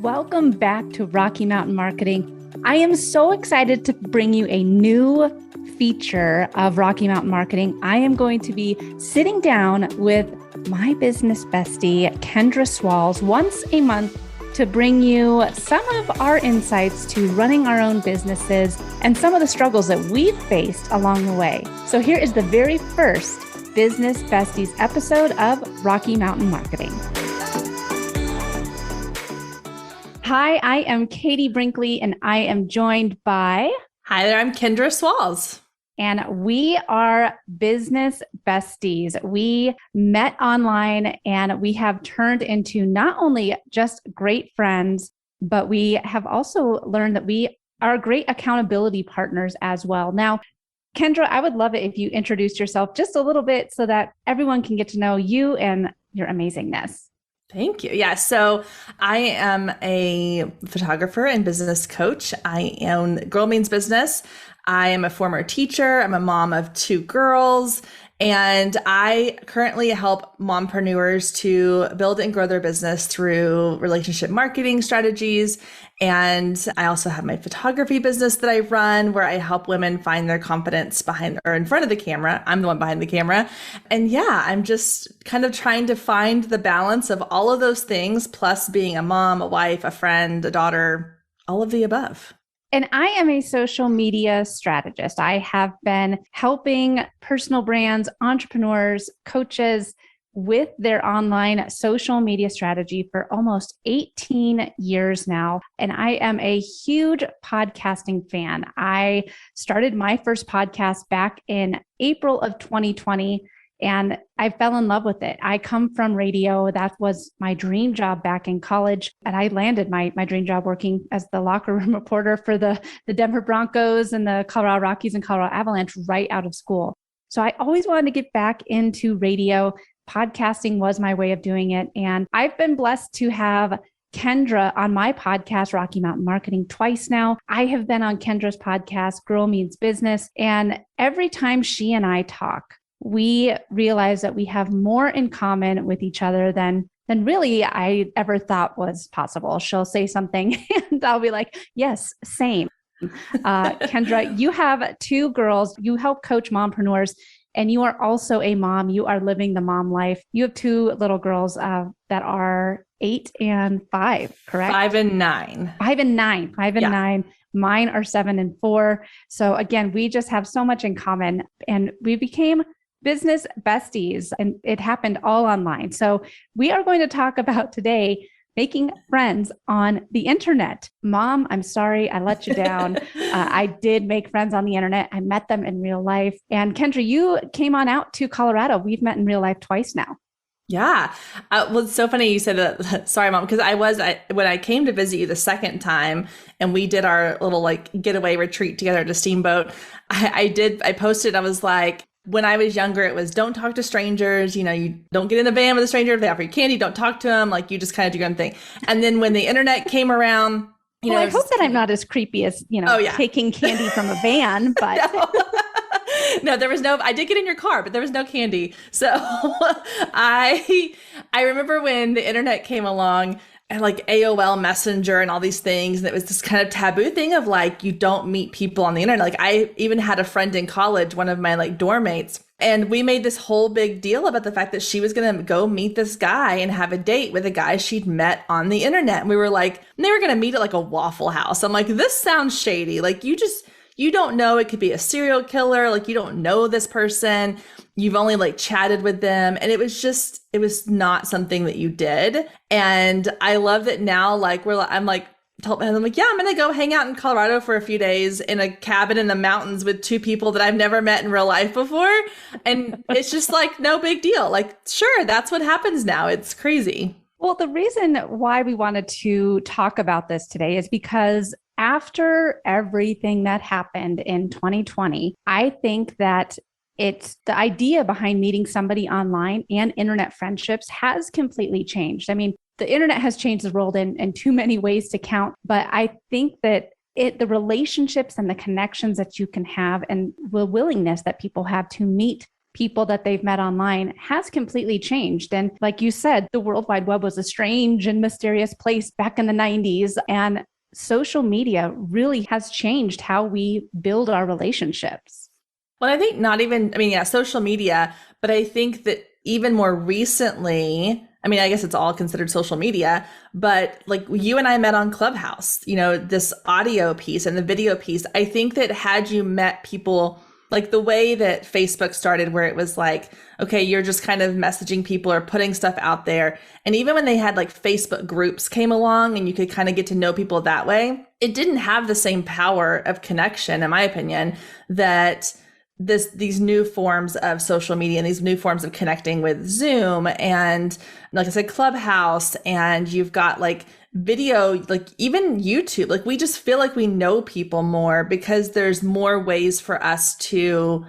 Welcome back to Rocky Mountain Marketing. I am so excited to bring you a new feature of Rocky Mountain Marketing. I am going to be sitting down with my business bestie, Kendra Swalls, once a month to bring you some of our insights to running our own businesses and some of the struggles that we've faced along the way. So here is the very first Business Besties episode of Rocky Mountain Marketing. Hi, I am Katie Brinkley, and I am joined by... Hi there, I'm Kendra Swalls. And we are business besties. We met online and we have turned into not only just great friends, but we have also learned that we are great accountability partners as well. Now, Kendra, I would love it if you introduced yourself just a little bit so that everyone can get to know you and your amazingness. Thank you. Yeah. So I am a photographer and business coach. I own Girl Means Business. I am a former teacher. I'm a mom of 2 girls. And I currently help mompreneurs to build and grow their business through relationship marketing strategies. And I also have my photography business that I run where I help women find their confidence behind or in front of the camera. I'm the one behind the camera. And yeah, I'm just kind of trying to find the balance of all of those things, plus being a mom, a wife, a friend, a daughter, all of the above. And I am a social media strategist. I have been helping personal brands, entrepreneurs, coaches with their online social media strategy for almost 18 years now. And I am a huge podcasting fan. I started my first podcast back in April of 2020. And I fell in love with it. I come from radio. That was my dream job back in college. And I landed my dream job working as the locker room reporter for the Denver Broncos and the Colorado Rockies and Colorado Avalanche right out of school. So I always wanted to get back into radio. Podcasting was my way of doing it. And I've been blessed to have Kendra on my podcast, Rocky Mountain Marketing, twice now. I have been on Kendra's podcast, Girl Means Business. And every time she and I talk, we realize that we have more in common with each other than really I ever thought was possible. She'll say something and I'll be like, yes, same. Kendra, you have 2 girls. You help coach mompreneurs, and you are also a mom. You are living the mom life. You have 2 little girls that are 8 and 5, correct? 5 and 9. 5 and 9. 5 and 9. Mine are 7 and 4. So again, we just have so much in common, and we became business besties, and it happened all online. So we are going to talk about today making friends on the internet. Mom, I'm sorry I let you down. I did make friends on the internet. I met them in real life. And Kendra, you came on out to Colorado. We've met in real life twice now. Yeah. Well, it's so funny you said that. Sorry, Mom, because when I came to visit you the second time and we did our little getaway retreat together at a steamboat, I posted, I was like, when I was younger, it was don't talk to strangers. You know, you don't get in a van with a stranger. If they offer you candy, don't talk to them. You just kind of do your own thing. And then when the internet came around, I hope that I'm not as creepy as, taking candy from a van, but no, there was no, I did get in your car, but there was no candy. So I remember when the internet came along, and AOL Messenger and all these things. And it was this kind of taboo thing of you don't meet people on the internet. I even had a friend in college, one of my dorm mates, and we made this whole big deal about the fact that she was going to go meet this guy and have a date with a guy she'd met on the internet. And we were they were going to meet at a Waffle House. I'm like, this sounds shady. You don't know, it could be a serial killer. You don't know this person. You've only chatted with them. And it was not something that you did. And I love that now, I'm yeah, I'm going to go hang out in Colorado for a few days in a cabin in the mountains with 2 people that I've never met in real life before. And it's just no big deal. Sure, that's what happens now. It's crazy. Well, the reason why we wanted to talk about this today is because after everything that happened in 2020, I think that it's the idea behind meeting somebody online and internet friendships has completely changed. I mean, the internet has changed the world in too many ways to count, but I think that the relationships and the connections that you can have and the willingness that people have to meet people that they've met online has completely changed. And like you said, the World Wide Web was a strange and mysterious place back in the 90s. And social media really has changed how we build our relationships. Well, I think not even, I mean, yeah, social media, but I think that even more recently, I mean, I guess it's all considered social media, but like you and I met on Clubhouse, this audio piece and the video piece. I think that had you met people like the way that Facebook started, where it was like, okay, you're just kind of messaging people or putting stuff out there. And even when they had like Facebook groups came along and you could kind of get to know people that way, it didn't have the same power of connection, in my opinion, that these new forms of social media and these new forms of connecting with Zoom and, like I said, Clubhouse, and you've got like video, like even YouTube. Like we just feel like we know people more because there's more ways for us to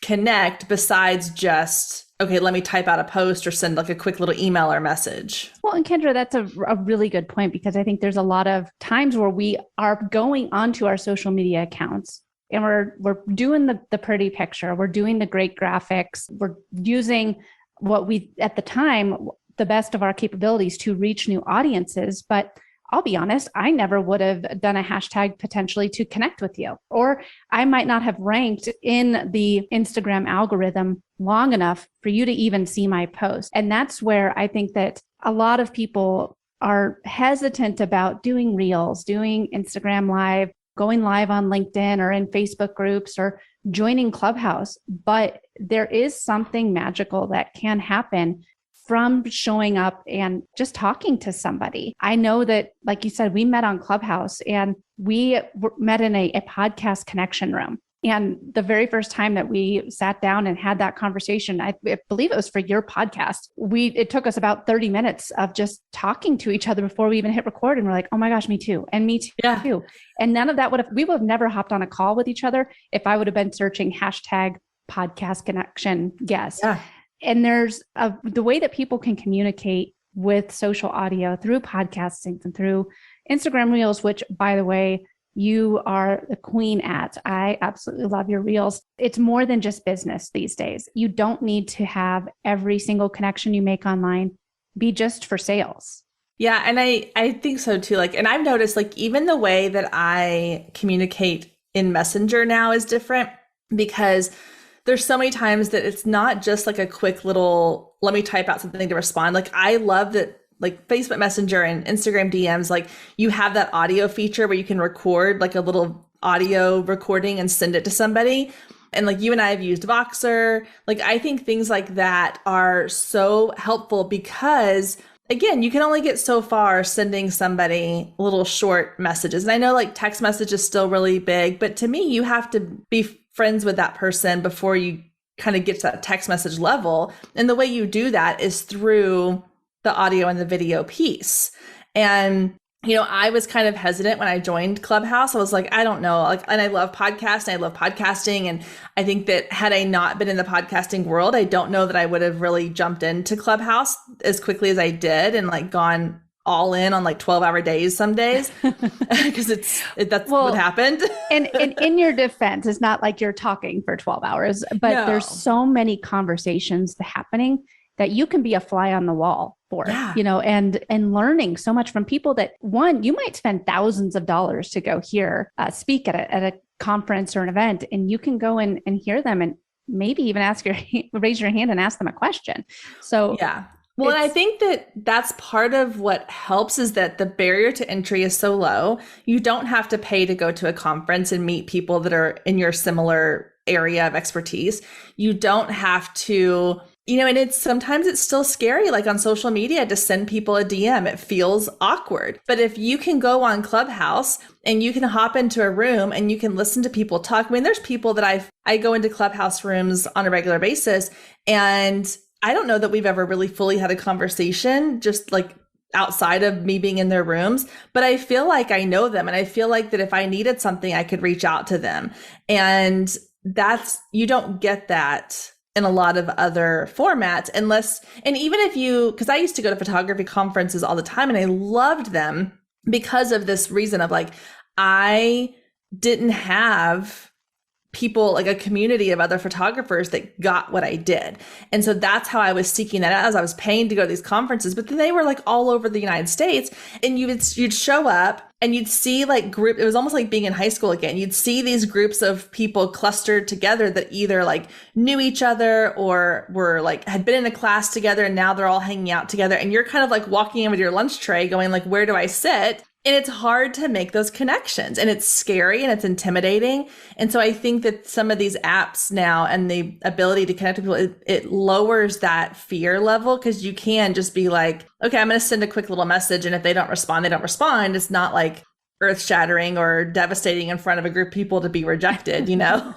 connect besides just, okay, let me type out a post or send like a quick little email or message. Well, and Kendra, that's a really good point, because I think there's a lot of times where we are going onto our social media accounts and we're doing the pretty picture. We're doing the great graphics. We're using what we, at the time, the best of our capabilities to reach new audiences. But I'll be honest, I never would have done a hashtag potentially to connect with you, or I might not have ranked in the Instagram algorithm long enough for you to even see my post. And that's where I think that a lot of people are hesitant about doing Reels, doing Instagram Live, going live on LinkedIn or in Facebook groups or joining Clubhouse. But there is something magical that can happen from showing up and just talking to somebody. I know that, like you said, we met on Clubhouse and we met in a podcast connection room. And the very first time that we sat down and had that conversation, I believe it was for your podcast, it took us about 30 minutes of just talking to each other before we even hit record. And we're like, oh my gosh, me too. And me too. Yeah. Too. And none of that we would have never hopped on a call with each other if I would have been searching hashtag podcast connection guest. Yeah. And there's the way that people can communicate with social audio through podcasting and through Instagram Reels, which, by the way, you are the queen at. I absolutely love your Reels. It's more than just business these days. You don't need to have every single connection you make online be just for sales. Yeah. And I think so too. Like, and I've noticed like even the way that I communicate in Messenger now is different, because there's so many times that it's not just like a quick little, let me type out something to respond. Like I love that, like Facebook Messenger and Instagram DMs, like you have that audio feature where you can record like a little audio recording and send it to somebody. And like you and I have used Voxer. Like I think things like that are so helpful because, again, you can only get so far sending somebody little short messages. And I know like text message is still really big, but to me, you have to be friends with that person before you kind of get to that text message level. And the way you do that is through the audio and the video piece. And, I was kind of hesitant when I joined Clubhouse. I was like, I don't know. Like, and I love podcasting. I love podcasting. And I think that had I not been in the podcasting world, I don't know that I would have really jumped into Clubhouse as quickly as I did and like gone all in on like 12-hour days some days, because that's what happened. and in your defense, it's not like you're talking for 12 hours, but There's so many conversations happening that you can be a fly on the wall for, and learning so much from people that, one, you might spend thousands of dollars to go hear speak at a conference or an event, and you can go and hear them and maybe even raise your hand and ask them a question. So yeah. Well, and I think that that's part of what helps is that the barrier to entry is so low. You don't have to pay to go to a conference and meet people that are in your similar area of expertise. You don't have to, and sometimes it's still scary, like on social media, to send people a DM. It feels awkward. But if you can go on Clubhouse and you can hop into a room and you can listen to people talk. I mean, there's people that I go into Clubhouse rooms on a regular basis, and I don't know that we've ever really fully had a conversation just like outside of me being in their rooms, but I feel like I know them. And I feel like that if I needed something, I could reach out to them. And you don't get that in a lot of other formats and even if because I used to go to photography conferences all the time and I loved them because of this reason of like, I didn't have people, like a community of other photographers that got what I did. And so that's how I was seeking that out, as I was paying to go to these conferences, but then they were like all over the United States, and you'd show up and you'd see like it was almost like being in high school again. You'd see these groups of people clustered together that either like knew each other or were like, had been in a class together, and now they're all hanging out together. And you're kind of like walking in with your lunch tray going like, where do I sit? And it's hard to make those connections, and it's scary and it's intimidating. And so I think that some of these apps now and the ability to connect with people, it lowers that fear level, because you can just be like, okay, I'm going to send a quick little message. And if they don't respond, they don't respond. It's not like earth shattering or devastating in front of a group of people to be rejected, you know?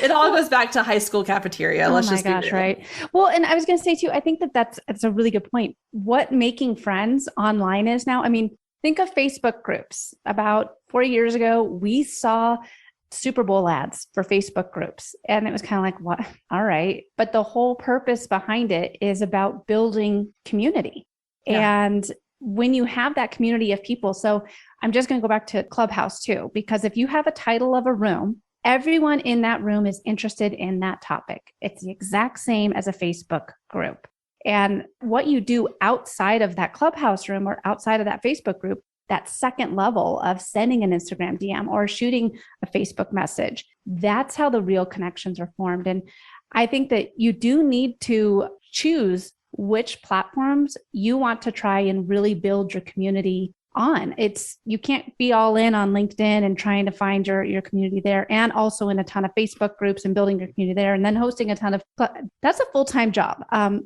It all goes back to high school cafeteria. Oh my gosh, right. Well, and I was going to say too, I think that that's a really good point. What making friends online is now. I mean, think of Facebook groups. About 4 years ago, we saw Super Bowl ads for Facebook groups. And it was kind of like, what? All right. But the whole purpose behind it is about building community. Yeah. And when you have that community of people, so I'm just going to go back to Clubhouse too, because if you have a title of a room, everyone in that room is interested in that topic. It's the exact same as a Facebook group. And what you do outside of that Clubhouse room or outside of that Facebook group, that second level of sending an Instagram DM or shooting a Facebook message, that's how the real connections are formed. And I think that you do need to choose which platforms you want to try and really build your community on. You can't be all in on LinkedIn and trying to find your community there, and also in a ton of Facebook groups and building your community there, and then hosting a ton of, that's a full-time job.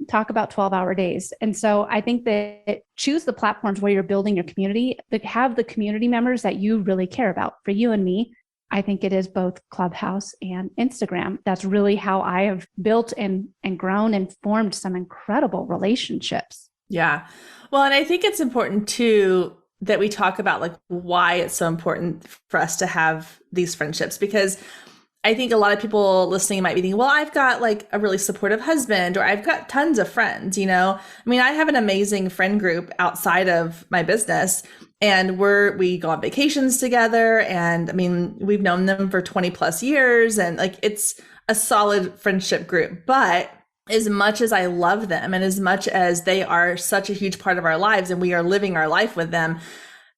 Talk about 12-hour days. And so I think that choose the platforms where you're building your community, that have the community members that you really care about. For you and me, I think it is both Clubhouse and Instagram. That's really how I have built and grown and formed some incredible relationships. Yeah. Well, and I think it's important too that we talk about like why it's so important for us to have these friendships, because I think a lot of people listening might be thinking, well, I've got like a really supportive husband, or I've got tons of friends, you know? I mean, I have an amazing friend group outside of my business, and we go on vacations together. And I mean, we've known them for 20 plus years, and like, it's a solid friendship group. But as much as I love them, and as much as they are such a huge part of our lives and we are living our life with them,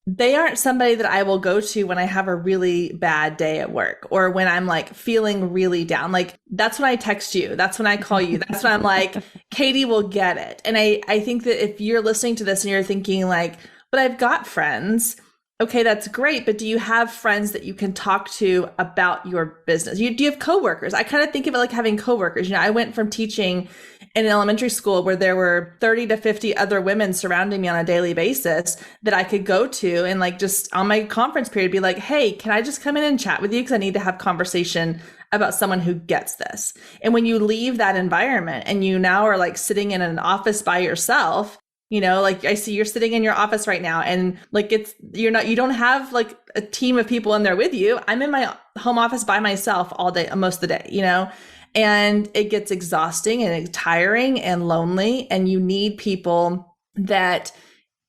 they aren't somebody that I will go to when I have a really bad day at work, or when I'm like feeling really down. Like, that's when I text you. That's when I call you. That's when I'm like, Katie will get it. And I think that if you're listening to this and you're thinking like, but I've got friends. Okay, that's great. But do you have friends that you can talk to about your business? Do you have coworkers? I kind of think of it like having coworkers. You know, I went from teaching in an elementary school where there were 30 to 50 other women surrounding me on a daily basis that I could go to, and like just on my conference period, be like, hey, can I just come in and chat with you? Because I need to have conversation about someone who gets this. And when you leave that environment and you now are like sitting in an office by yourself, you know, like I see you're sitting in your office right now, and like you don't have like a team of people in there with you. I'm in my home office by myself all day, most of the day, you know, and it gets exhausting and tiring and lonely. And you need people that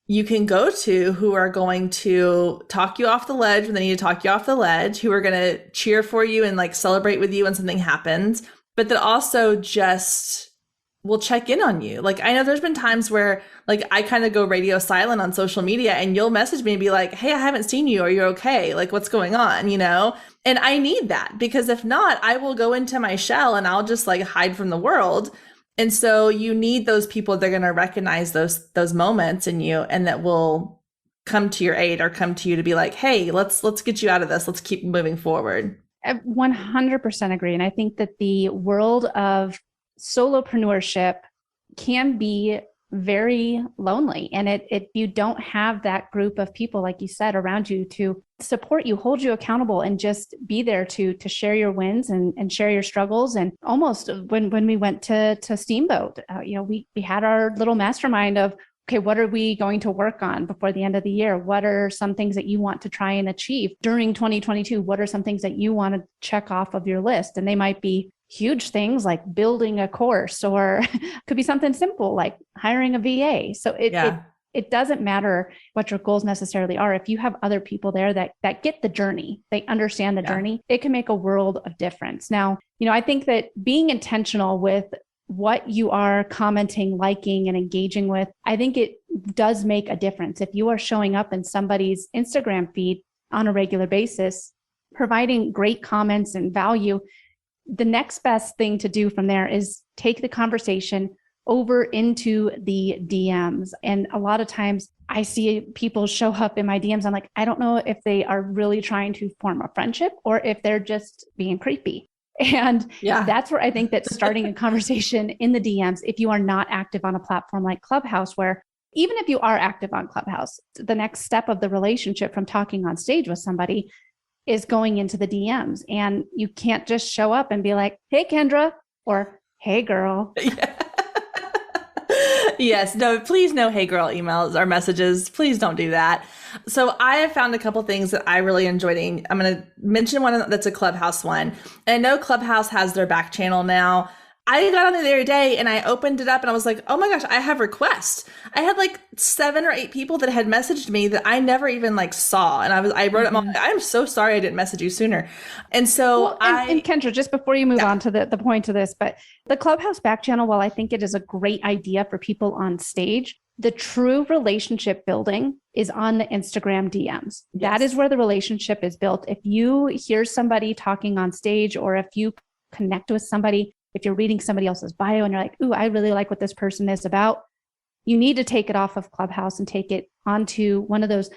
you can go to who are going to talk you off the ledge when they need to talk you off the ledge, who are going to cheer for you and like celebrate with you when something happens, but that also just will check in on you. Like, I know there's been times where like I kind of go radio silent on social media, and you'll message me and be like, hey, I haven't seen you. Are you okay? Like, what's going on? You know? And I need that, because if not, I will go into my shell and I'll just like hide from the world. And so you need those people that are going to recognize those moments in you, and that will come to your aid or come to you to be like, hey, let's get you out of this. Let's keep moving forward. I 100% agree. And I think that the world of solopreneurship can be very lonely. And if you don't have that group of people, like you said, around you to support you, hold you accountable, and just be there to share your wins and share your struggles. And almost when we went to Steamboat, you know, we had our little mastermind of, okay, what are we going to work on before the end of the year? What are some things that you want to try and achieve during 2022? What are some things that you want to check off of your list? And they might be huge things like building a course, or could be something simple like hiring a VA. So it it doesn't matter what your goals necessarily are. If you have other people there that get the journey, they understand the journey, it can make a world of difference. Now, I think that being intentional with what you are commenting, liking, and engaging with, I think it does make a difference. If you are showing up in somebody's Instagram feed on a regular basis, providing great comments and value, the next best thing to do from there is take the conversation over into the DMs. And a lot of times I see people show up in my DMs. I'm like, I don't know if they are really trying to form a friendship or if they're just being creepy. And that's where I think that starting a conversation in the DMs, if you are not active on a platform like Clubhouse, where even if you are active on Clubhouse, the next step of the relationship from talking on stage with somebody is going into the DMs. And you can't just show up and be like, hey, Kendra, or hey, girl. Yes, no, please no hey girl emails or messages. Please don't do that. So I have found a couple things that I really enjoyed. I'm going to mention one that's a Clubhouse one. And I know Clubhouse has their back channel now. I got on it the other day and I opened it up and I was like, oh my gosh, I have requests. I had like 7 or 8 people that had messaged me that I never even saw. And I wrote it, I'm so sorry I didn't message you sooner. And so and Kendra, just before you move on to the point of this, but the Clubhouse back channel, while I think it is a great idea for people on stage, the true relationship building is on the Instagram DMs. Yes. That is where the relationship is built. If you hear somebody talking on stage, or if you connect with somebody, if you're reading somebody else's bio and you're like, ooh, I really like what this person is about, you need to take it off of Clubhouse and take it onto one of those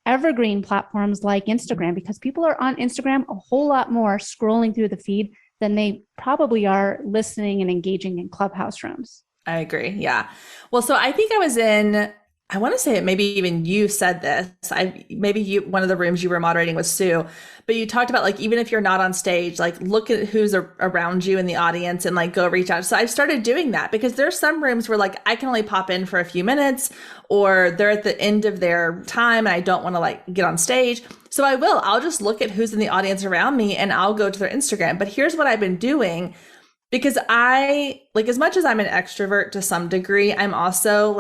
evergreen platforms like Instagram, because people are on Instagram a whole lot more scrolling through the feed than they probably are listening and engaging in Clubhouse rooms. I agree. Yeah. Well, so I think I want to say it, maybe even you said this. One of the rooms you were moderating was Sue, but you talked about even if you're not on stage, look at who's around you in the audience and go reach out. So I've started doing that because there's some rooms where I can only pop in for a few minutes, or they're at the end of their time and I don't want to get on stage. So I'll just look at who's in the audience around me and I'll go to their Instagram. But here's what I've been doing. Because as much as I'm an extrovert to some degree, I'm also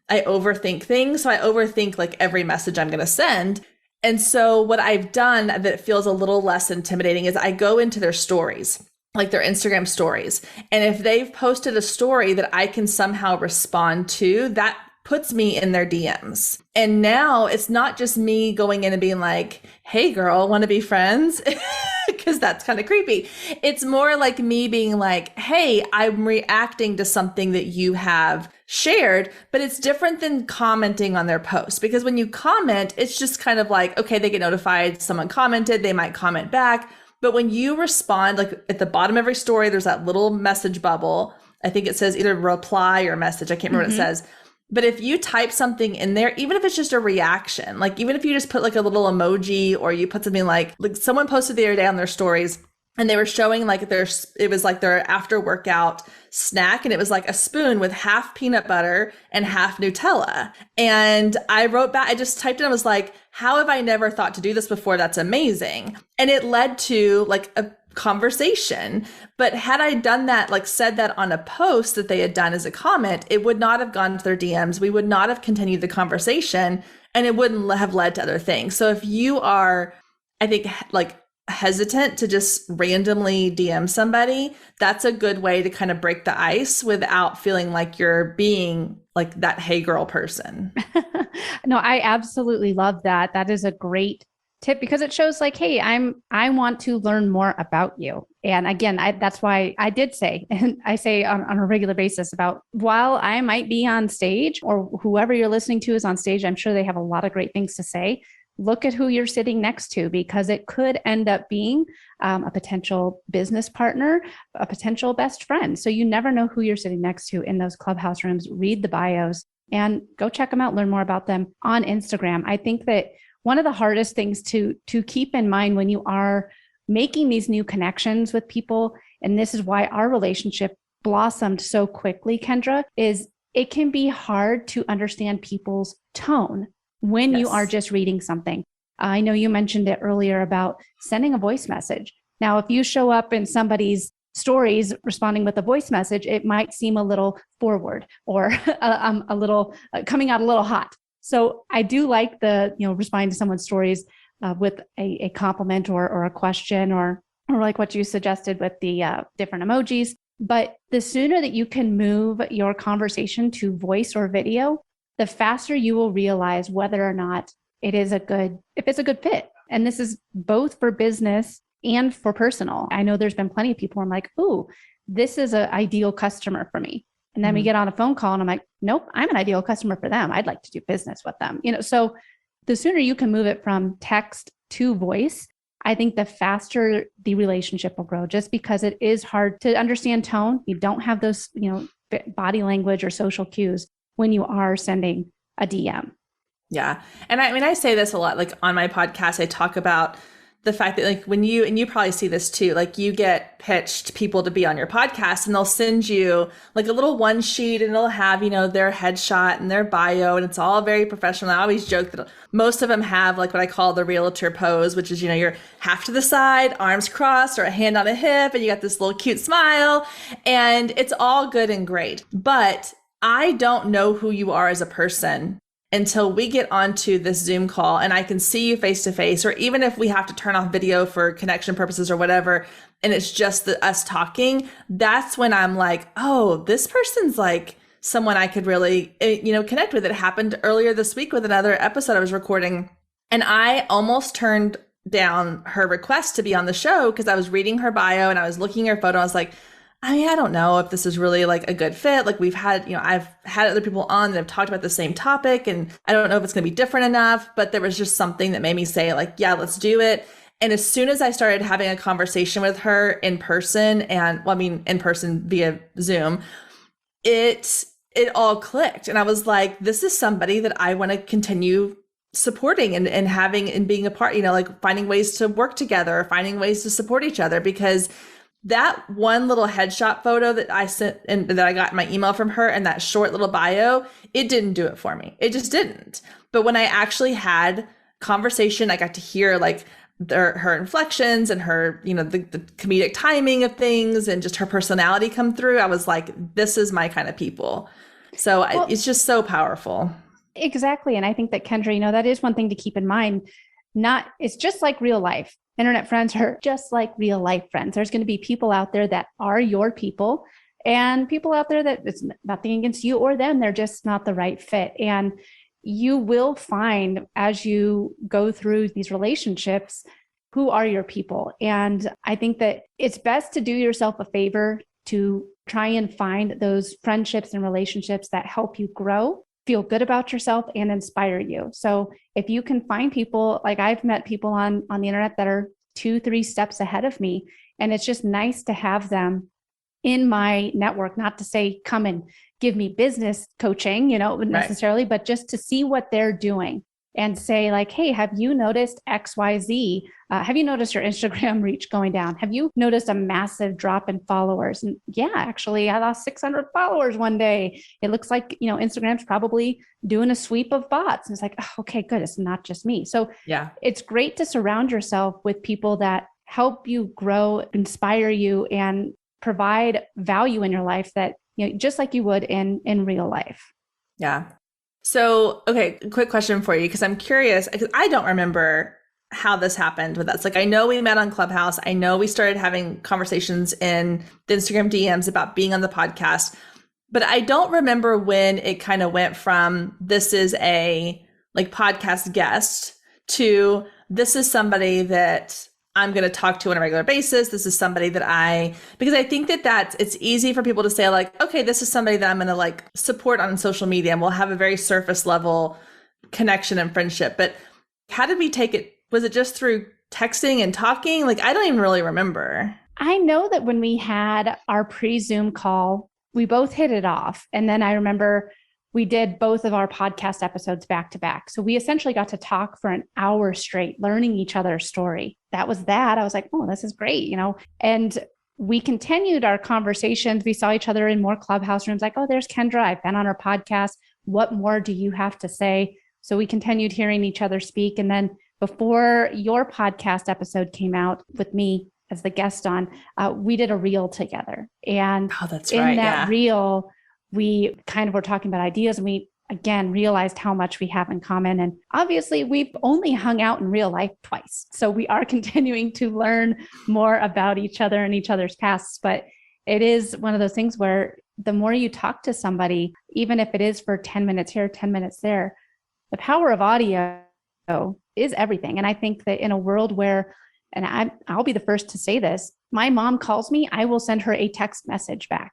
I overthink things. So I overthink every message I'm going to send. And so what I've done that feels a little less intimidating is I go into their stories, their Instagram stories. And if they've posted a story that I can somehow respond to, that puts me in their DMs. And now it's not just me going in and being like, hey girl, want to be friends? Because that's kind of creepy. It's more like me being like, hey, I'm reacting to something that you have shared, but it's different than commenting on their post. Because when you comment, it's just kind of okay, they get notified, someone commented, they might comment back. But when you respond, at the bottom of every story, there's that little message bubble. I think it says either reply or message. I can't remember what it says. But if you type something in there, even if it's just a reaction, even if you just put a little emoji, or you put something like someone posted the other day on their stories and they were showing it was their after workout snack. And it was a spoon with half peanut butter and half Nutella. And I wrote back, I just typed in, I was like, how have I never thought to do this before? That's amazing. And it led to a conversation. But had I done that, said that on a post that they had done as a comment, it would not have gone to their DMs. We would not have continued the conversation, and it wouldn't have led to other things. So if you are, I think, hesitant to just randomly DM somebody, that's a good way to kind of break the ice without feeling like you're being that hey girl person. No, I absolutely love that. That is a great tip, because it shows hey, I want to learn more about you. And again, that's why I did say, and I say on a regular basis, about while I might be on stage, or whoever you're listening to is on stage, I'm sure they have a lot of great things to say. Look at who you're sitting next to, because it could end up being a potential business partner, a potential best friend. So you never know who you're sitting next to in those Clubhouse rooms. Read the bios and go check them out, learn more about them on Instagram. I think that one of the hardest things to keep in mind when you are making these new connections with people, and this is why our relationship blossomed so quickly, Kendra, is it can be hard to understand people's tone when you are just reading something. I know you mentioned it earlier about sending a voice message. Now, if you show up in somebody's stories responding with a voice message, it might seem a little forward or a little coming out a little hot. So I do like the, responding to someone's stories with a compliment or a question or like what you suggested with the different emojis. But the sooner that you can move your conversation to voice or video, the faster you will realize whether or not if it's a good fit. And this is both for business and for personal. I know there's been plenty of people I'm like, ooh, this is an ideal customer for me. And then we get on a phone call and I'm like, nope, I'm an ideal customer for them. I'd like to do business with them. So the sooner you can move it from text to voice, I think the faster the relationship will grow, just because it is hard to understand tone. You don't have those, body language or social cues when you are sending a DM. Yeah. And I say this a lot, like on my podcast, I talk about the fact that like when you probably see this too, like you get pitched people to be on your podcast and they'll send you like a little one sheet and it'll have, their headshot and their bio and it's all very professional. I always joke that most of them have like what I call the realtor pose, which is, you're half to the side, arms crossed or a hand on a hip and you got this little cute smile and it's all good and great. But I don't know who you are as a person until we get onto this Zoom call and I can see you face to face, or even if we have to turn off video for connection purposes or whatever, and it's just us talking, that's when I'm like, oh, this person's like someone I could really, connect with. It happened earlier this week with another episode I was recording, and I almost turned down her request to be on the show because I was reading her bio and I was looking at her photo. I was like, I don't know if this is really like a good fit. Like we've had, I've had other people on that have talked about the same topic and I don't know if it's going to be different enough, but there was just something that made me say like, yeah, let's do it. And as soon as I started having a conversation with her in person in person via Zoom, it all clicked. And I was like, this is somebody that I want to continue supporting and having and being a part, like finding ways to work together, finding ways to support each other, because that one little headshot photo that I sent and that I got in my email from her and that short little bio, it didn't do it for me. It just didn't. But when I actually had conversation, I got to hear like her inflections and her, the comedic timing of things and just her personality come through. I was like, this is my kind of people. So it's just so powerful. Exactly. And I think that Kendra, that is one thing to keep in mind. It's just like real life. Internet friends are just like real life friends. There's going to be people out there that are your people and people out there that it's nothing against you or them. They're just not the right fit. And you will find as you go through these relationships, who are your people. And I think that it's best to do yourself a favor to try and find those friendships and relationships that help you grow, feel good about yourself, and inspire you. So if you can find people, like I've met people on the internet that are 2-3 steps ahead of me, and it's just nice to have them in my network, not to say come and give me business coaching, necessarily, right, but just to see what they're doing and say like, hey, have you noticed XYZ? Have you noticed your Instagram reach going down? Have you noticed a massive drop in followers? And yeah, actually, I lost 600 followers one day. It looks like, Instagram's probably doing a sweep of bots. And it's like, oh, okay, good. It's not just me. So yeah, it's great to surround yourself with people that help you grow, inspire you, and provide value in your life that, just like you would in real life. Yeah. So, okay, quick question for you, because I'm curious, because I don't remember how this happened with us. Like, I know we met on Clubhouse. I know we started having conversations in the Instagram DMs about being on the podcast, but I don't remember when it kind of went from this is a like podcast guest to this is somebody that I'm going to talk to on a regular basis. This is somebody that because I think that it's easy for people to say like, okay, this is somebody that I'm going to like support on social media and we'll have a very surface level connection and friendship. But how did we take it? Was it just through texting and talking? Like, I don't even really remember. I know that when we had our pre-Zoom call, we both hit it off. And then I remember we did both of our podcast episodes back to back. So we essentially got to talk for an hour straight, learning each other's story. That was that. I was like, oh, this is great, and we continued our conversations. We saw each other in more Clubhouse rooms like, oh, there's Kendra. I've been on her podcast. What more do you have to say? So we continued hearing each other speak. And then before your podcast episode came out with me, as the guest on, we did a reel together. And in that reel, we kind of were talking about ideas, and we again realized how much we have in common. And obviously we've only hung out in real life twice. So we are continuing to learn more about each other and each other's pasts. But it is one of those things where the more you talk to somebody, even if it is for 10 minutes here, 10 minutes there, the power of audio is everything. And I think that in a world where, and I'll be the first to say this, my mom calls me, I will send her a text message back.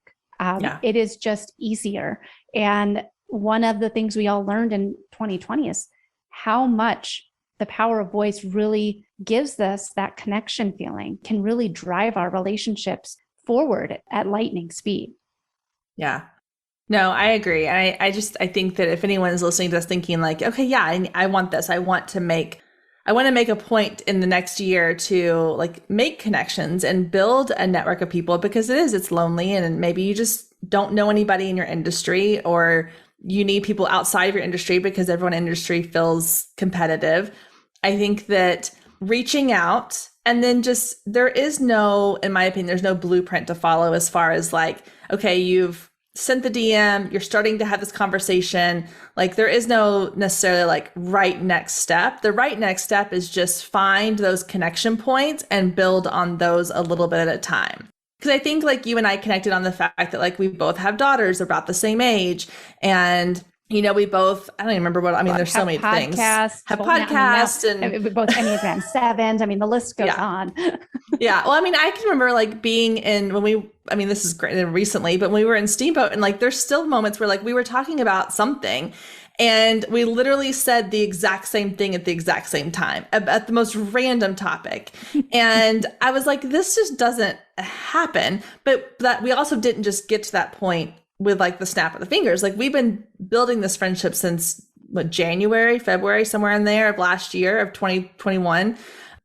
It is just easier. And one of the things we all learned in 2020 is how much the power of voice really gives us that connection feeling, can really drive our relationships forward at lightning speed. Yeah. No, I agree. I think that if anyone's listening to us thinking like, okay, yeah, I want this. I want to make a point in the next year to like make connections and build a network of people, because it's lonely, and maybe you just don't know anybody in your industry, or you need people outside of your industry because everyone in industry feels competitive. I think that reaching out, and then just, in my opinion, there's no blueprint to follow as far as like, okay, you've sent the DM, you're starting to have this conversation. Like there is no necessarily like right next step. The right next step is just find those connection points and build on those a little bit at a time. Because I think like you and I connected on the fact that like we both have daughters about the same age, and we both, I don't even remember there's so many things. Have podcasts, and we both Enneagram 7s. The list goes on. Yeah. Well, I can remember like being in this is great recently, but when we were in Steamboat, and like there's still moments where like we were talking about something and we literally said the exact same thing at the exact same time at the most random topic. And I was like, this just doesn't happen. But that we also didn't just get to that point with like the snap of the fingers. Like we've been building this friendship since January, February, somewhere in there of last year of 2021.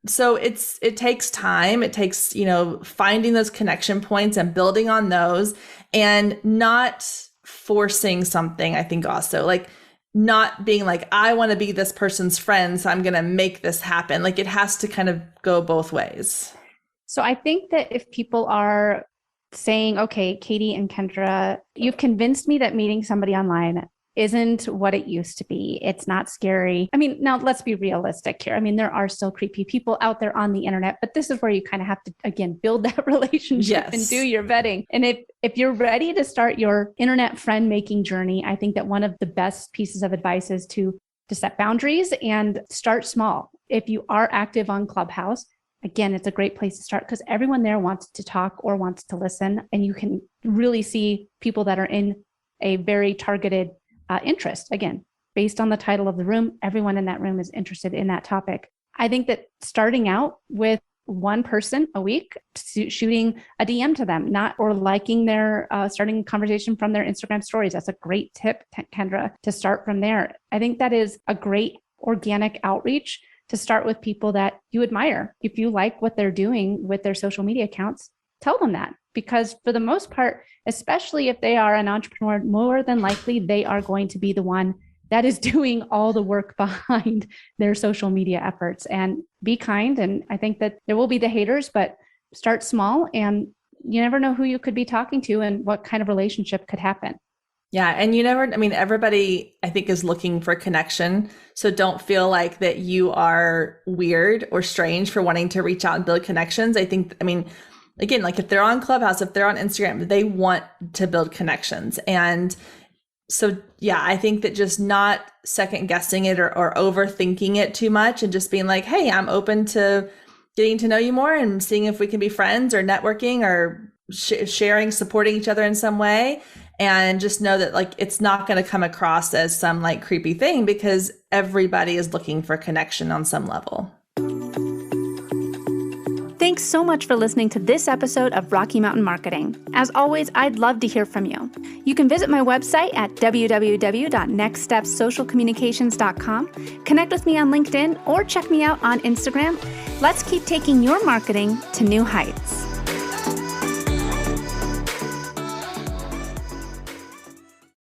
So it takes time. It takes, finding those connection points and building on those, and not forcing something. I think also like not being like, I want to be this person's friend, so I'm going to make this happen. Like it has to kind of go both ways. So I think that if people are saying, okay, Katie and Kendra, you've convinced me that meeting somebody online isn't what it used to be. It's not scary. Now let's be realistic here. There are still creepy people out there on the internet, but this is where you kind of have to, again, build that relationship and do your vetting. And if you're ready to start your internet friend making journey, I think that one of the best pieces of advice is to set boundaries and start small. If you are active on Clubhouse, again, it's a great place to start because everyone there wants to talk or wants to listen. And you can really see people that are in a very targeted interest. Again, based on the title of the room, everyone in that room is interested in that topic. I think that starting out with one person a week, shooting a DM to them, or liking their, starting a conversation from their Instagram stories. That's a great tip, Kendra, to start from there. I think that is a great organic outreach to start with people that you admire. If you like what they're doing with their social media accounts, tell them that. Because for the most part, especially if they are an entrepreneur, more than likely, they are going to be the one that is doing all the work behind their social media efforts. And be kind. And I think that there will be the haters, but start small, and you never know who you could be talking to and what kind of relationship could happen. Yeah. And everybody I think is looking for connection. So don't feel like that you are weird or strange for wanting to reach out and build connections. Again, like if they're on Clubhouse, if they're on Instagram, they want to build connections. And so, yeah, I think that just not second guessing it or overthinking it too much, and just being like, hey, I'm open to getting to know you more and seeing if we can be friends or networking or sharing, supporting each other in some way. And just know that like, it's not going to come across as some like creepy thing, because everybody is looking for connection on some level. Thanks so much for listening to this episode of Rocky Mountain Marketing. As always, I'd love to hear from you. You can visit my website at www.nextstepsocialcommunications.com, connect with me on LinkedIn, or check me out on Instagram. Let's keep taking your marketing to new heights.